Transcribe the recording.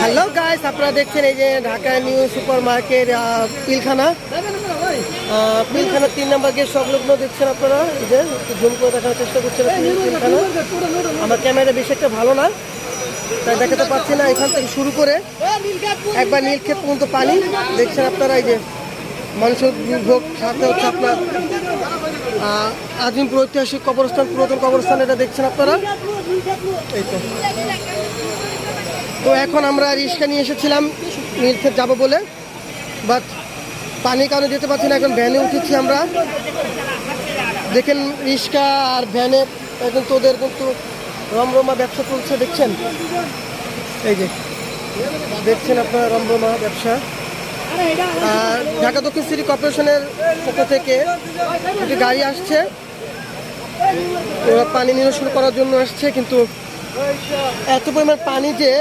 Hello guys, আপনারা দেখছেন এই যে Dhaka new super market Pilkhana 3 নম্বর গেট সংলগ্ন দেখছেন আপনারা। এই যে একটু জুম করে দেখানোর চেষ্টা করছেন পিলখানা। আমার ক্যামেরা বেশি একটা ভালো না, তাই দেখাতে পাচ্ছি না। এখান থেকে শুরু করে একবার নীলক্ষেত পর্যন্ত পানি দেখছেন আপনারা। এই যে মানুষ দুর্ভোগ, সাথে হচ্ছে আপনার আজিমপুর ঐতিহাসিক কবরস্থান, পুরাতন কবরস্থান, এটা দেখছেন আপনারা। এই তো এখন আমরা রিক্সা নিয়ে এসেছিলাম নীলক্ষেত যাবো বলে, বাট পানির কারণে যেতে পারছি না। এখন ভ্যানে উঠেছি আমরা। দেখেন রিক্সা আর ভ্যানে এখন তো ওদের কিন্তু রমরমা ব্যবসা চলছে, দেখছেন। এই যে দেখছেন আপনারা রমরমা ব্যবসা। আর ঢাকা দক্ষিণ সিটি কর্পোরেশনের পক্ষ থেকে একটি গাড়ি আসছে, ওরা পানি নিরসন করার জন্য আসছে, কিন্তু এত পরিমাণ পানি যে